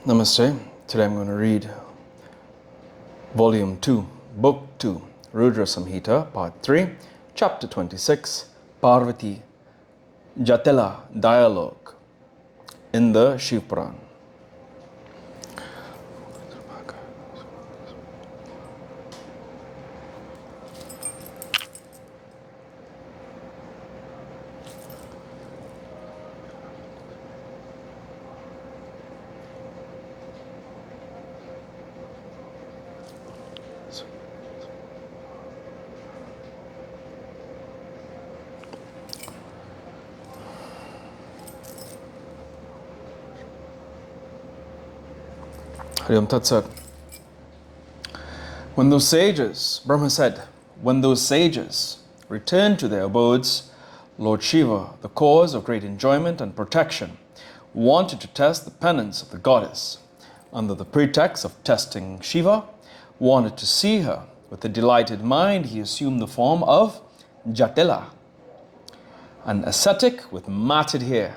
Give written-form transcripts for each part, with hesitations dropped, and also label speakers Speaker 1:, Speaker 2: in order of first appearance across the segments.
Speaker 1: Namaste. Today I'm going to read Volume 2, Book 2, Rudra Samhita, Part 3, Chapter 26, Parvati Jatila Dialogue in the Shiva Puran. Hariom Tat Sat. Brahma said, when those sages returned to their abodes, Lord Shiva, the cause of great enjoyment and protection, wanted to test the penance of the goddess. Under the pretext of testing Shiva, wanted to see her. With a delighted mind, he assumed the form of Jatila, an ascetic with matted hair,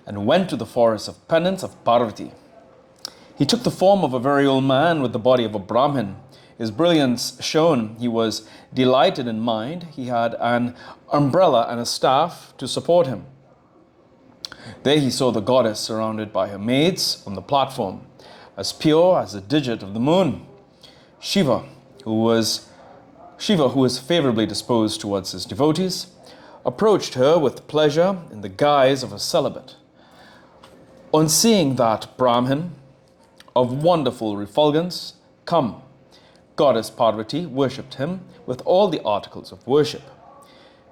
Speaker 1: and went to the forest of penance of Parvati. He took the form of a very old man with the body of a Brahmin. His brilliance shone. He was delighted in mind. He had an umbrella and a staff to support him. There he saw the goddess surrounded by her maids on the platform, as pure as the digit of the moon. Shiva, who was favorably disposed towards his devotees, approached her with pleasure in the guise of a celibate. On seeing that Brahmin of wonderful refulgence come, Goddess Parvati worshipped him with all the articles of worship.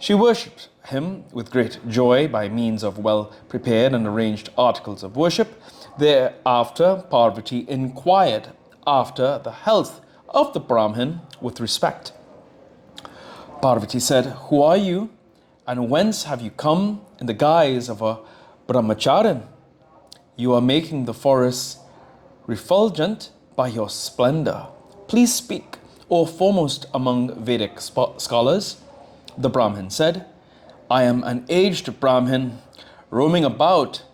Speaker 1: She worshipped him with great joy by means of well-prepared and arranged articles of worship. Thereafter, Parvati inquired after the health of the Brahmin with respect. Parvati said, "Who are you, and whence have you come in the guise of a brahmacharin? You are making the forest refulgent by your splendor. Please speak, O foremost among Vedic scholars." The Brahmin said, "I am an aged Brahmin, roaming about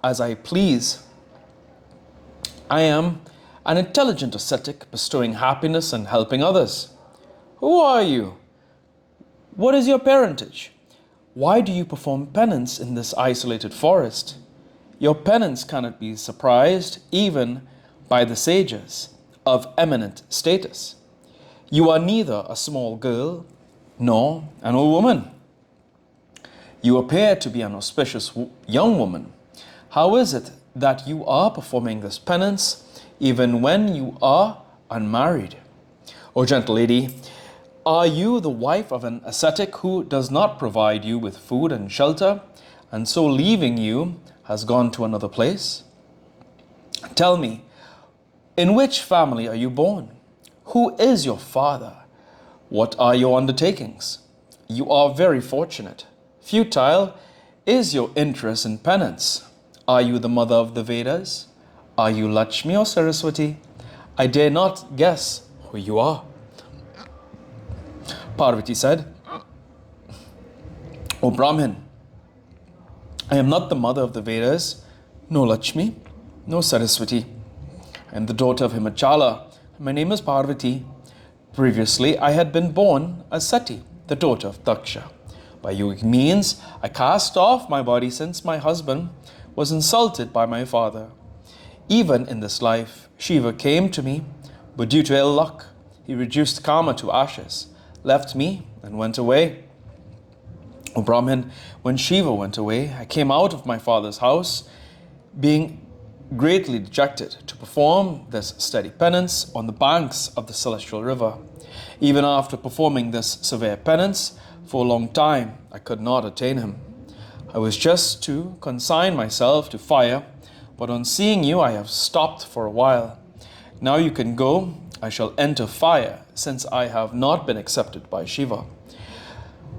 Speaker 1: as I please. I am an intelligent ascetic, bestowing happiness and helping others." "Who are you? What is your parentage? Why do you perform penance in this isolated forest? Your penance cannot be surprised even by the sages of eminent status. You are neither a small girl nor an old woman. You appear to be an auspicious young woman. How is it that you are performing this penance even when you are unmarried? O gentle lady, are you the wife of an ascetic who does not provide you with food and shelter, and so leaving you has gone to another place? Tell me, in which family are you born? Who is your father? What are your undertakings? You are very fortunate. Futile is your interest in penance. Are you the mother of the Vedas? Are you Lakshmi or Saraswati? I dare not guess who you are." Parvati said, "O Brahmin, I am not the mother of the Vedas, no Lakshmi, no Saraswati. I am the daughter of Himachala. My name is Parvati. Previously, I had been born as Sati, the daughter of Daksha. By yogic means, I cast off my body since my husband was insulted by my father. Even in this life, Shiva came to me, but due to ill luck, he reduced karma to ashes, left me, and went away. O Brahmin, when Shiva went away, I came out of my father's house, being greatly dejected, to perform this steady penance on the banks of the celestial river. Even after performing this severe penance for a long time, I could not attain him. I was just to consign myself to fire, but on seeing you, I have stopped for a while. Now you can go. I shall enter fire, since I have not been accepted by Shiva.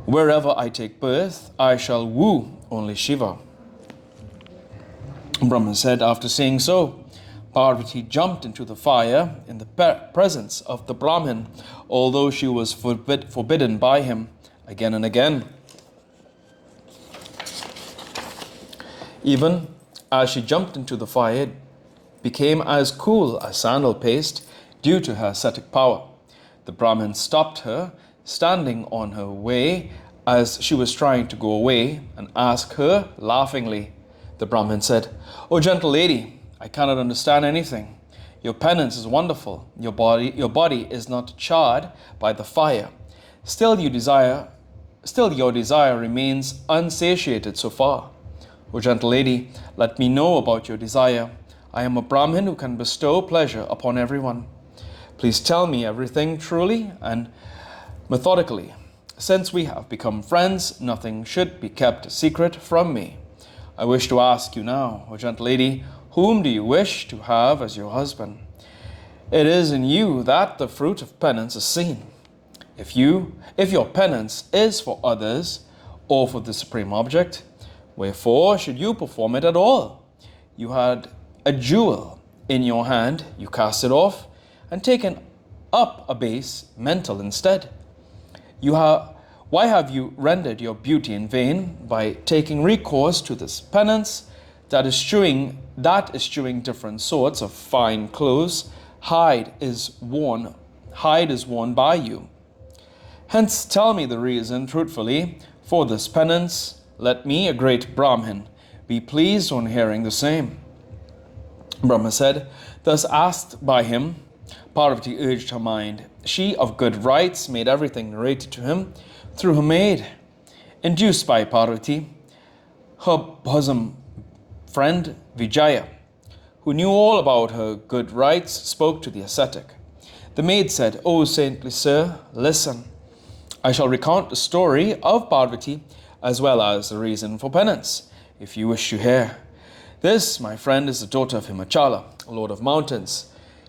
Speaker 1: Wherever I take birth, I shall woo only Shiva." Brahman said, after saying so, Parvati jumped into the fire in the presence of the Brahmin, although she was forbidden by him again and again. Even as she jumped into the fire, became as cool as sandal paste due to her ascetic power. The Brahmin stopped her, standing on her way as she was trying to go away, and asked her laughingly. The Brahmin said, "O gentle lady, I cannot understand anything. Your penance is wonderful. Your body is not charred by the fire. Still your desire remains unsatiated so far. O gentle lady, let me know about your desire. I am a Brahmin who can bestow pleasure upon everyone. Please tell me everything truly and methodically. Since we have become friends, nothing should be kept secret from me. I wish to ask you now, O gentle lady, whom do you wish to have as your husband? It is in you that the fruit of penance is seen. If your penance is for others or for the supreme object, wherefore should you perform it at all? You had a jewel in your hand, you cast it off, and taken up a base mental instead. Why have you rendered your beauty in vain by taking recourse to this penance that is chewing different sorts of fine clothes? Hide is worn by you. Hence tell me the reason truthfully for this penance. Let me, a great Brahmin, be pleased on hearing the same." Brahma said, thus asked by him, Parvati urged her mind. She of good rights made everything narrated to him through her maid. Induced by Parvati, her bosom friend Vijaya, who knew all about her good rights, spoke to the ascetic. The maid said, "O saintly sir, listen. I shall recount the story of Parvati as well as the reason for penance, if you wish to hear. This, my friend, is the daughter of Himachala, lord of mountains.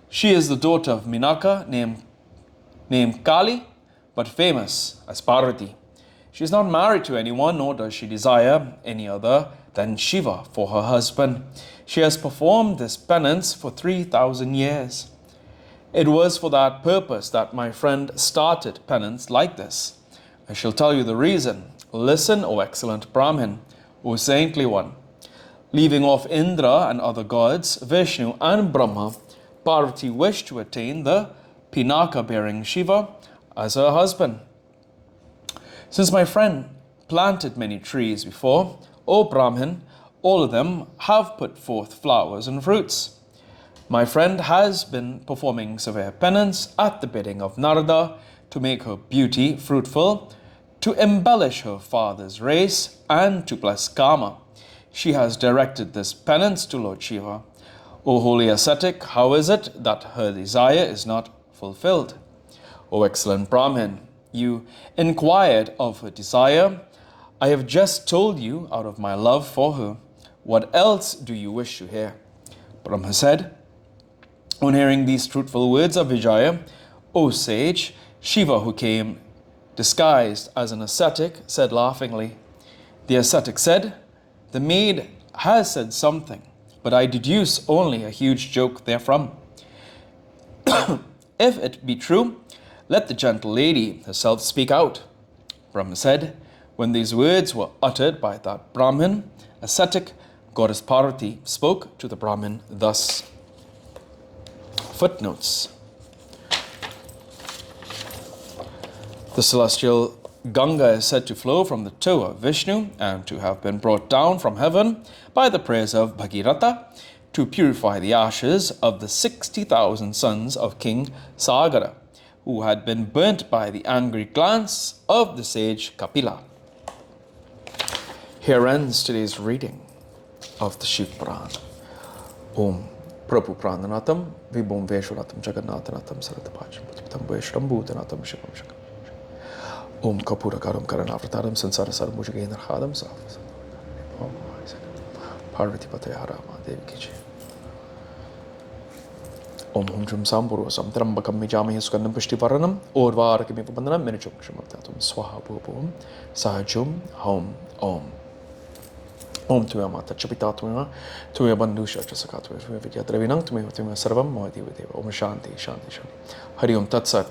Speaker 1: She is the daughter of Minaka, named Kali, but famous as Parvati. She is not married to anyone, nor does she desire any other than Shiva for her husband. She has performed this penance for 3,000 years. It was for that purpose that my friend started penance like this. I shall tell you the reason. Listen, O excellent Brahmin, O saintly one. Leaving off Indra and other gods, Vishnu and Brahma, Parvati wished to attain the Pinaka-bearing Shiva as her husband. Since my friend planted many trees before, O Brahmin, all of them have put forth flowers and fruits. My friend has been performing severe penance at the bidding of Narada to make her beauty fruitful, to embellish her father's race, and to bless Kama. She has directed this penance to Lord Shiva. O holy ascetic, how is it that her desire is not fulfilled? O excellent Brahmin, you inquired of her desire. I have just told you out of my love for her. What else do you wish to hear? Brahma said, on hearing these truthful words of Vijaya, O sage, Shiva, who came disguised as an ascetic, said laughingly. The ascetic said, the maid has said something, but I deduce only a huge joke therefrom. If it be true, let the gentle lady herself speak out. Brahma said, when these words were uttered by that Brahmin, ascetic, goddess Parvati spoke to the Brahmin thus. Footnotes. The celestial Ganga is said to flow from the toe of Vishnu and to have been brought down from heaven by the prayers of Bhagirath to purify the ashes of the 60,000 sons of King Sagara, who had been burnt by the angry glance of the sage Kapila. Here ends today's reading of the Shiv Puran. Om Prabhu Prananatam Vibhum Veshwaratam Jagannatanatam Saratapacham Putitam Veshram Bhutanatam Shivam Shakam Om Kapura Karam Karanavataram Sansara Sarmujagena Hadam Saf Parvati Patayarama Devi Kichi Om Hum Jum Samburu Sam Trambakam Mijami Skandam Pushtivaranam Orvara Kimipabanam Minichum Shimaptatum Swaha Bhubum Sahajum Hom Om Om Tuya Mata Chapitatuma Tuya Bandusha Chasakatwa Vidya Dravinang Tuya Sarvam Moediva Om Shanti Shanti Shanti Hari Om Tatsat